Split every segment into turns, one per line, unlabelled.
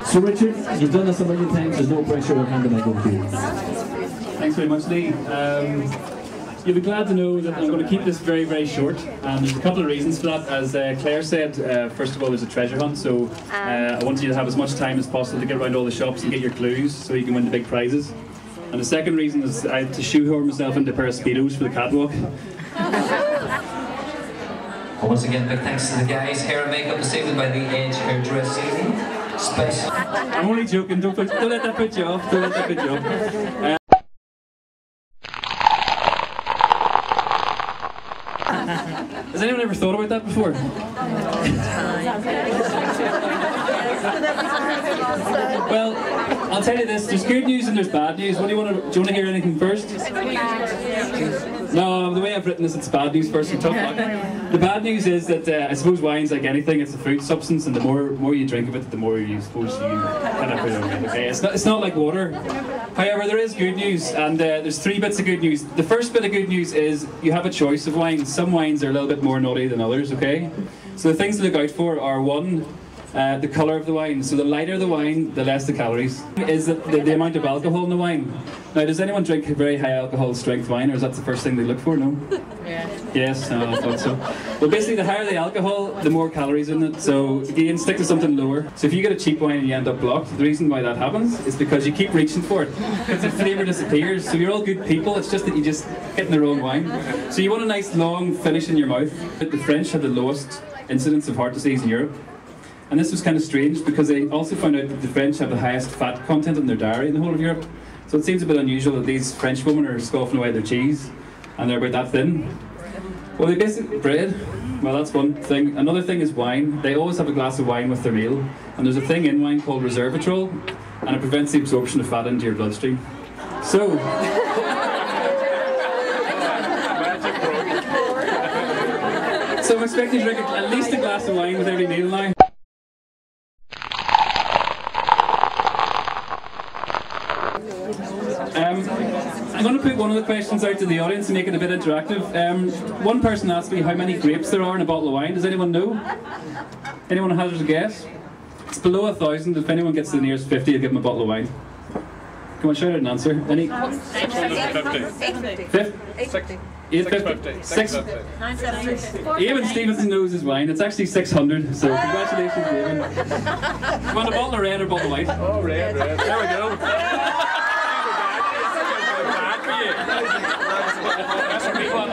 So Richard, you've done this a million times, there's no pressure, we'll hand the mic over to you.
Thanks very much, Lee. You'll be glad to know that I'm going to keep this very, very short, and there's a couple of reasons for that. As Claire said, first of all, there's a treasure hunt, so I want you to have as much time as possible to get around all the shops and get your clues so you can win the big prizes. And the second reason is I have to shoehorn myself into a pair of Speedos for the catwalk.
Once again, big thanks to the guys. Hair and makeup this evening by The Edge Hairdressing. Special.
I'm only joking, don't let that put you off, don't let that put you off. Has anyone ever thought about that before? Well, I'll tell you this, there's good news and there's bad news. What do you want to hear anything first? No, the way I've written this, it's bad news first. So tough luck. The bad news is that I suppose wine's like anything, it's a food substance, and the more you drink of it, the more you suppose you kind of put it away. Okay, it's not like water. However, there is good news, and there's 3 bits of good news. The first bit of good news is you have a choice of wines. Some wines are a little bit more naughty than others, okay? So the things to look out for are 1, the colour of the wine. So the lighter the wine, the less the calories. Is the amount of alcohol in the wine. Now, does anyone drink a very high alcohol strength wine, or is that the first thing they look for? No? Yeah. Yes, no, I thought so. Well, basically, the higher the alcohol, the more calories in it. So again, stick to something lower. So if you get a cheap wine and you end up blocked, the reason why that happens is because you keep reaching for it. Because the flavour disappears. So you're all good people, it's just that you just get in the wrong wine. So you want a nice long finish in your mouth. The French had the lowest incidence of heart disease in Europe. And this was kind of strange because they also found out that the French have the highest fat content in their dairy in the whole of Europe. So it seems a bit unusual that these French women are scoffing away their cheese and they're about that thin. Well, they basically bread. Well, that's one thing. Another thing is wine. They always have a glass of wine with their meal. And there's a thing in wine called resveratrol, and it prevents the absorption of fat into your bloodstream. So I'm expecting to drink at least a glass of wine with every meal now. I'm going to put one of the questions out to the audience and make it a bit interactive. One person asked me how many grapes there are in a bottle of wine. Does anyone know? Anyone hazard a guess? It's below 1,000. If anyone gets to the nearest 50, I'll give them a bottle of wine. Come on, shout out an answer. Any? 650. 850. 650. Even Stevenson knows his wine. It's actually 600. So congratulations, David. You want a bottle of red or a bottle of white?
Oh, red. There we go. That's what we want.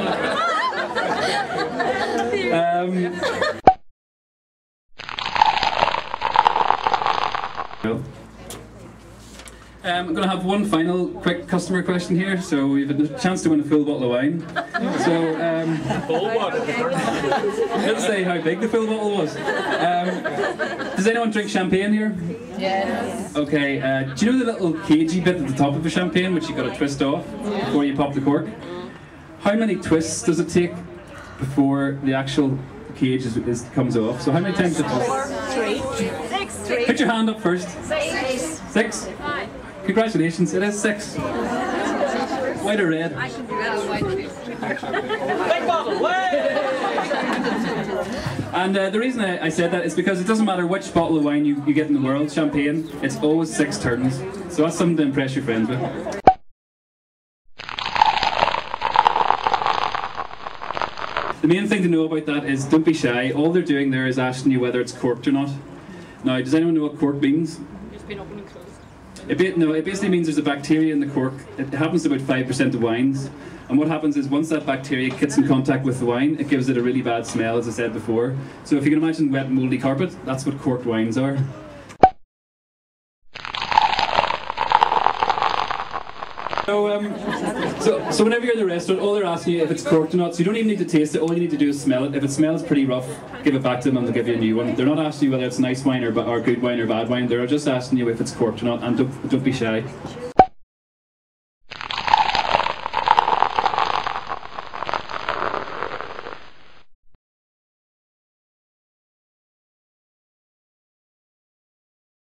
I'm going to have one final quick customer question here. So we've had a chance to win a full bottle of wine. So
Full one.
let's say how big the full bottle was. Does anyone drink champagne here?
Yes.
Okay. Do you know the little cagey bit at the top of a champagne which you got to twist off before you pop the cork? How many twists does it take before the actual cage comes off? So how many times did it?
3.
Put your hand up first.
6.
6? Congratulations, it is 6. White or red?
I should do that on white.
Big bottle,
And the reason I said that is because it doesn't matter which bottle of wine you get in the world, champagne, it's always 6 turns. So that's something to impress your friends with. The main thing to know about that is don't be shy. All they're doing there is asking you whether it's corked or not. Now, does anyone know what cork means?
It's been open and closed.
It basically means there's a bacteria in the cork. It happens to about 5% of wines. And what happens is once that bacteria gets in contact with the wine, it gives it a really bad smell, as I said before. So if you can imagine wet mouldy carpet, that's what corked wines are. So whenever you're in the restaurant, all they're asking you if it's corked or not, so you don't even need to taste it, all you need to do is smell it. If it smells pretty rough, give it back to them and they'll give you a new one. They're not asking you whether it's nice wine or good wine or bad wine, they're just asking you if it's corked or not, and don't be shy.